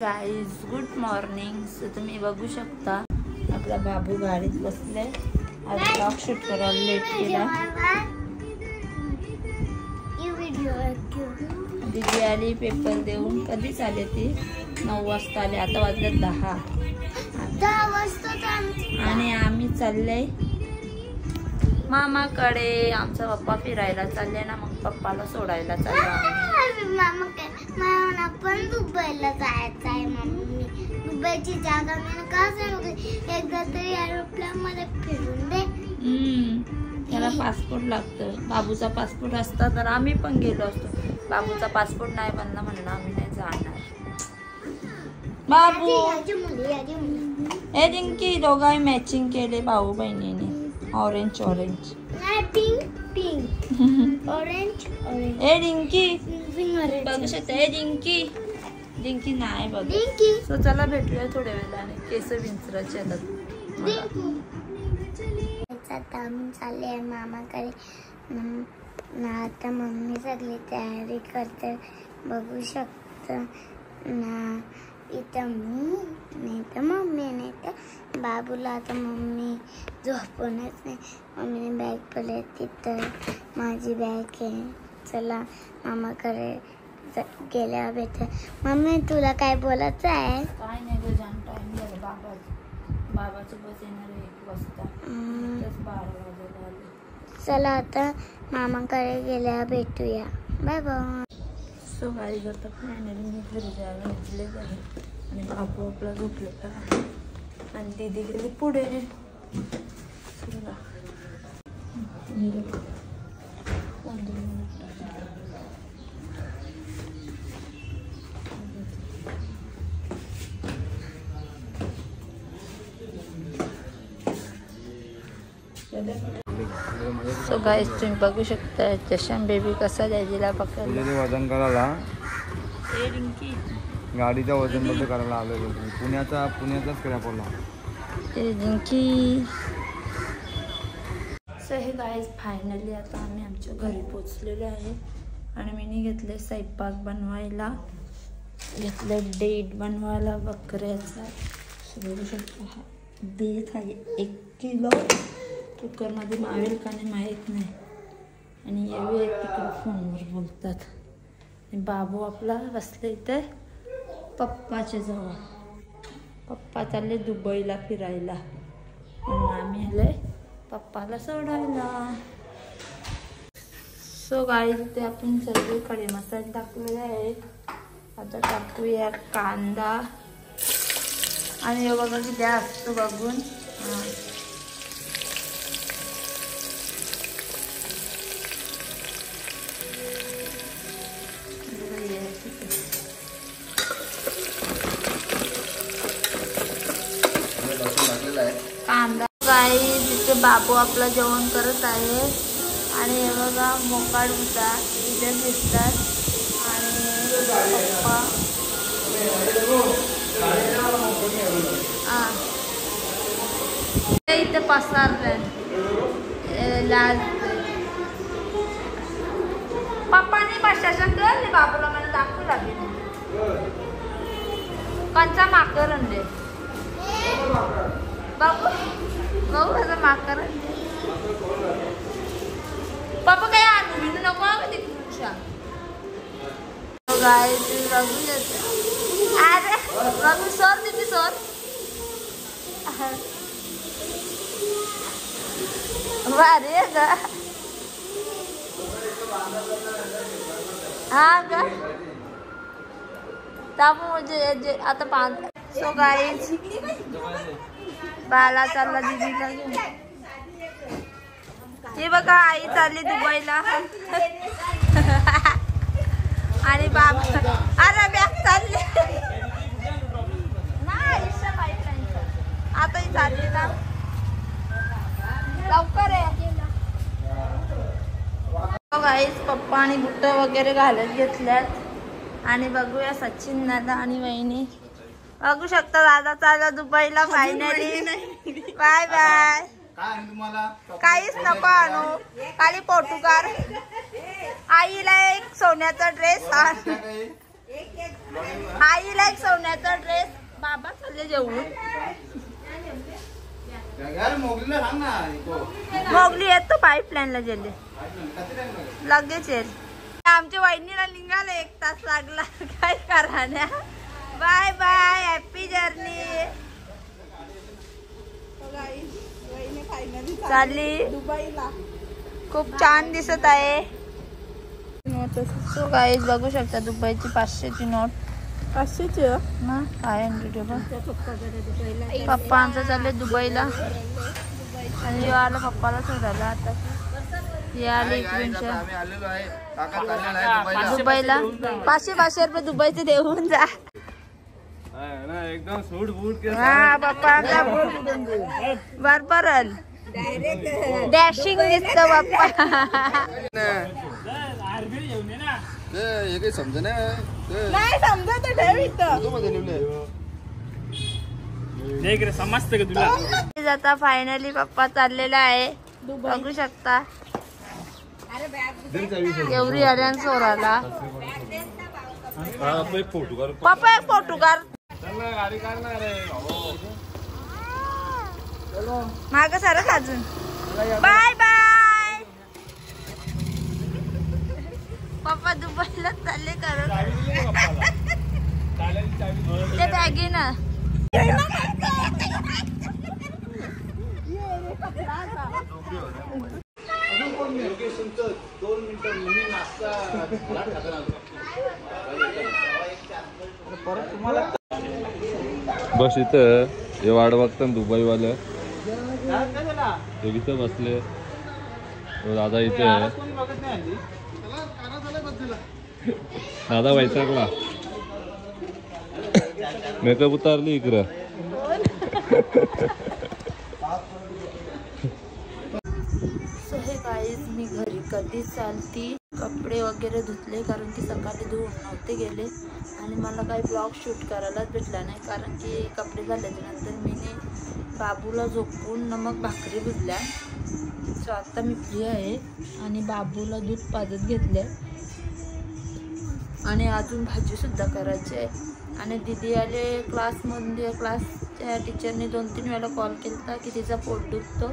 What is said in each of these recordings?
Guys good morning. So तुम्ही बघू शकता आपला बाबू गाडीत बसले. आज ब्लॉग शूट करायला लेट केला. दीदी आली पेपर देऊन. कधीच आले ती 9 वाजता आले. आता वाजले 10 वाजता आणि आम्ही चालले मामाकडे. आमचा पप्पा फिरायला चालले ना, मग पप्पाला सोडायला चाललो. पण दुबईला जायचं आहे मम्मी. दुबईची जागा मी का सांगू, एकदा तरी एरोप्लेन मध्ये फिरून दे. त्याला पासपोर्ट लागतं. बाबूचा पासपोर्ट असता तर आम्ही पण गेलो असतो. बाबूचा पासपोर्ट नाही बनला म्हणलं आम्ही नाही जाणार. बाबू हे जिंकी दोघांनी मॅचिंग केले भाऊ बहिणीने. Orange orange pink pink orange orange. ए जिंकी बघू शकता. हे जिंकी जिंकी नाही बघ. सो चला भेटूया थोड्या वेळाने. केस विंचरायचे आता आम्ही चालले मामाकडे. आता मम्मी सगळी तयारी करते बघू शकता ना. इथं मी नाही तर मम्मी नाही तर बाबूला. आता मम्मी झोपूनच नाही. मम्मीने बॅग पडले तिथं. माझी बॅग आहे. चला मामाकडे गेल्या भेट. मम्मी तुला काय बोलायचं आहे? काय नाही ग, जाम टाइम झाला. बाबाचं बस येणार 1 वाजता. 12 वाजायला आले. चला आता मामाकडे गेल्या भेटूया. Bye bye. सो गाडी करता फायनली मी घरी जायला निघले आहे. आणि बाबू आपला झोपलेला आहे आणि दीदी गेली पुढे. सो गाईस तुम्ही बघू शकता चशम बेबी कसा दादीला पकडला. वजन करायला ए रिंकी गाडीचं वजन बद्दल करायला आलेलो. पुण्याचाच केला पडला. ए Rinki. So hey guys finally आता आम्ही आमच्या घरी पोचलेलो आहे. आणि मी घेतले स्वयंपाक बनवायला. घेतले डेट बनवायला बकऱ्याचा. बघू शकता हा डेट आहे 1 किलो. कुकरमध्ये मावेल का नाही माहीत नाही. आणि यावे तिकडे फोनवर बोलतात. आणि बाबू आपला बसले इथे पप्पाच्या जवळ. पप्पा चालले दुबईला फिरायला आणि आम्ही आले पप्पाला सोडायला. सो गाडी तिथे आपण सगळे खडे मसाले टाकलेले आहेत. आता टाकूया कांदा. आणि हे बघा किती असतो बघून. कांदा काही तिथे बाबू आपला जेवण करत आहे. आणि हे बघा मोकाड होता इथे दिसतात. आणि पप्पा इथे पसारले लाल. पप्पाने प्रशासन केलं बाबूला मला दाखवू लागेल. कंचा माकर अंडे बाबू बघू कसं माकर. पप्पा काय आणू बिनू नको ते खुशा. गाय बघू येते. अरे बघू सोर तिथे सोर. भारी ग. हा ग तापू म्हणजे आता 5. सो गाईज बाला चालला दीदीला घेऊन. हे बघा आई चालली दुबईला. आणि बाबा अरे बॅग चालले आता ही चालली ना. लवकर आहे. गाईस पप्पा आणि बुट्ट वगैरे घालत घेतल्यात. आणि बघूया सचिन दादा आणि वहिनी. बघू शकता दादा चालला दुबईला फायनली. Bye bye. काहीच नको आणू. खाली पोर्तुगाल. आईला एक सोन्याचा ड्रेस आण. आईला एक सोन्याचा ड्रेस, बाबा चालले जेवून. मोगली येतो पाईपलाईनला गेले लगेच येईल. आमच्या वहिनीला निघाले 1 तास लागला काय करा. Bye bye, happy journey. चालली दुबईला. खूप छान दिसत आहे. सो गाईज बघू शकता दुबईची 500ची नोट. 500ची ना 500. पप्पा आमचं चालले दुबईला आणि हे आलं पप्पाला सोडायला. आता हे आले दुबईला. 500 रुपये दुबईचे देऊन जा. एकदम सूट बूट हा पप्पा बरोबर डॅशिंग दिसत पप्पा. काही समज नाही समजत समजत का तुला. आता फायनली पप्पा चाललेला आहे बघू शकता. एवढी आल्यान सोराला पप्पा एक फोटो काढ. माग सारच अजून. Bye bye. पप्पा दुबईला चालले करत ते बॅगी ना. बस इथं हे वाट बघता दुबईवाले इथं बसले. दादा इथे दादा वैतागला. मेकअप उतारली इकडं. मी घरी कधीच चालती. कपडे वगैरे धुतले कारण की सकाळी धुवून नव्हते गेले आणि मला काही ब्लॉग शूट करायलाच भेटला नाही कारण की कपडे झाल्याच्या नंतर मी बाबूला झोपून मग भाकरी भिजल्या. सो आता मी फ्री आहे आणि बाबूला दूध पाजत घेतले आणि अजून भाजीसुद्धा करायची आहे. आणि दिदी आले क्लासमध्ये. क्लासच्या टीचरने 2-3 वेळा कॉल केला की तिचा पोट दुखतो.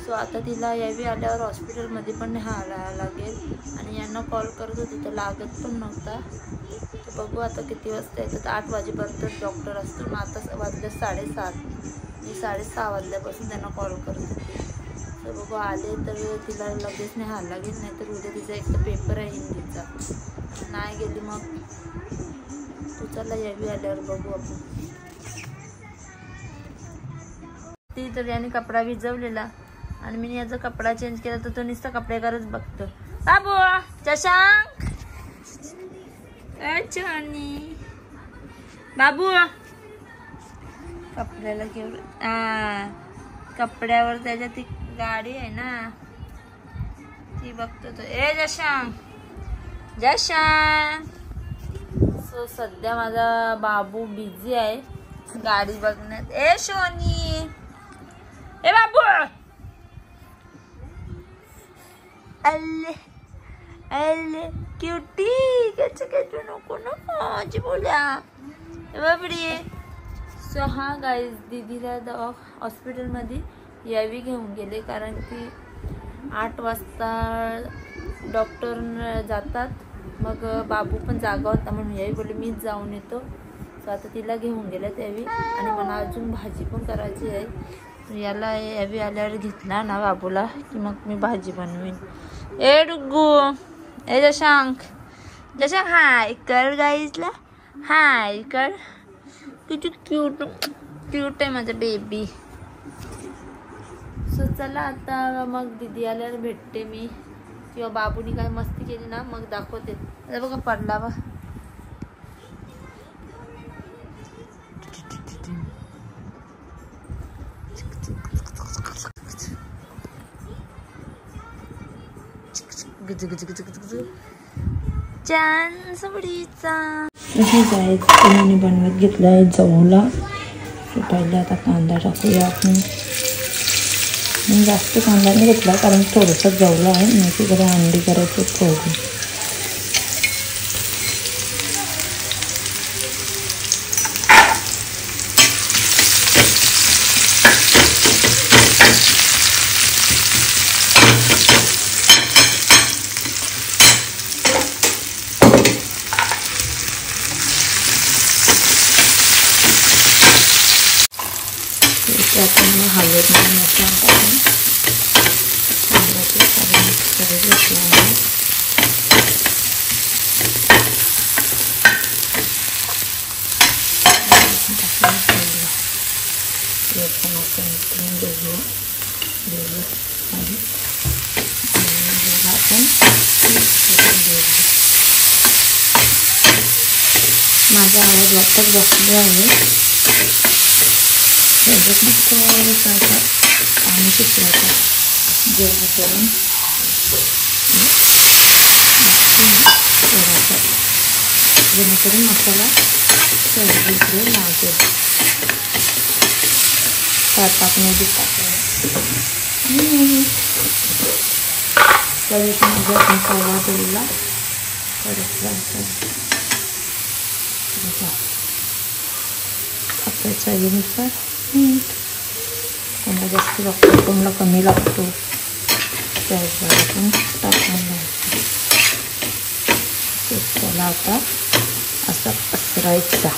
सो आता तिला यावी आल्यावर हॉस्पिटलमध्ये पण न्यायला लागेल आणि यांना कॉल करत होती तर लागत पण नव्हता. तर बघू आता किती वाजता येतात. 8 वाजेपर्यंत डॉक्टर असतो. मग आता वाजले 7:30. मी 6:30 वाजल्यापासून त्यांना कॉल करत होते. तर बघू आले तर तिला लगेच न्यायला लागेल. नाही तर उद्या तिचा एक तर पेपर आहे हिंदीचा. नाही गेली मग तू चला यावी आल्यावर बघू आपण. ती तर याने कपडा भिजवलेला आणि मी याचा कपडा चेंज केला तर तो नुसता कपड्याकरच बघतो. बाबू चशांक छानी बाबू कपड्याला घेऊन कपड्यावर त्याच्या ती गाडी आहे ना ती बघतो तो. ए जशांक जशांक. सो सध्या माझा बाबू बिझी आहे गाडी बघण्यात. ए शोनी ए बाबू अल्ले अल्ले क्यूटी कैसे कहते नको नको जी बोल्या बाबडी. सो हा गाईज दीदीला हॉस्पिटलमध्ये यावी घेऊन गेले कारण की 8 वाजता डॉक्टर जातात. मग बाबू पण जागा होता म्हणून यावी बोलले मीच जाऊन येतो. सो आता तिला घेऊन गेले यावी आणि मला अजून भाजी पण करायची आहे. याला यावी आल्यावर घेतला ना बाबूला की मग मी भाजी बनवीन. ए डुग्गू ए जशांक जशांक हाय कर गाईजला हाय कर. किती क्यूट क्यूट आहे माझा बेबी. सो चला आता मग दीदी आल्यावर भेटते मी किंवा बाबूनी काय मस्ती केली ना मग दाखवते. आता बघा पडला बा. छान सबडीचा हे बनवत घेतलाय जवळला. पहिले आता कांदा टाकूया आपण. जास्त कांदा नाही घेतला कारण थोडंसं जवळ आहे. मी तिकडे अंडी करायचं थोडं. त्यात मी हळद आणि मसाला टाकून चांगलं सारं मिक्स करून घेतलं आहे. हे पण आपण उकळून घेऊया आणि आपण माझा आवाज वाटत बसलो आहे. त्याच्यात मग थोडंसं पाणी सुटवायचं जेणेकरून मसाला सगळीकडे लागेल. स्वयंपाकने बी टाकलं तरी मसाला दिला आपल्या चवीनुसार मीठ. कोणाला जास्त लागतो कोणाला कमी लागतो त्यावर आपण टाकून घ्यायचं. त्याला आता असा पसरायचा.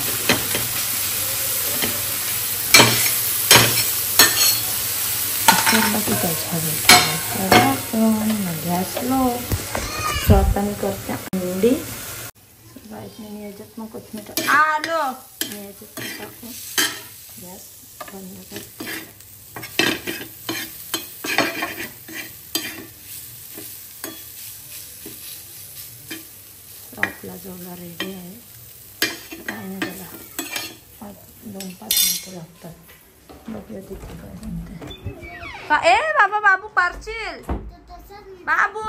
पसरला की त्याच्यावर आपण गॅस लो. सो आता मी करते अंडी. मी याच्यात मग कोथिंबीर आलो मी याच्यात टाकून गॅस बंद करते. आपला जेवढा रेडी आहे. काय नाही त्याला 2-5 मिनटं लागतात. बघूया तिथे काय म्हणते. ए बाबा बाबू पारशील बाबू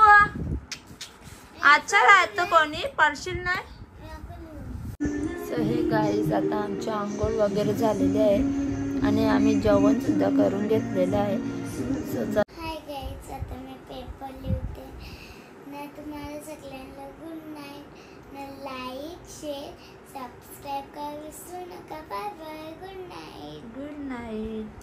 अच्छा राहतं कोणी पारशील नाही. सो हे गाईज आता आमची आंघोळ वगैरे झालेली आहे आणि आम्ही जेवण सुद्धा करून घेतलेलं आहे. सो हाय गाईज, आता मी पेपर लिहिते ना. तुम्हाला सगळ्यांना गुड नाईट. ना लाईक शेअर सबस्क्राईब करा विसरू नका. Bye bye. Good night. Good night.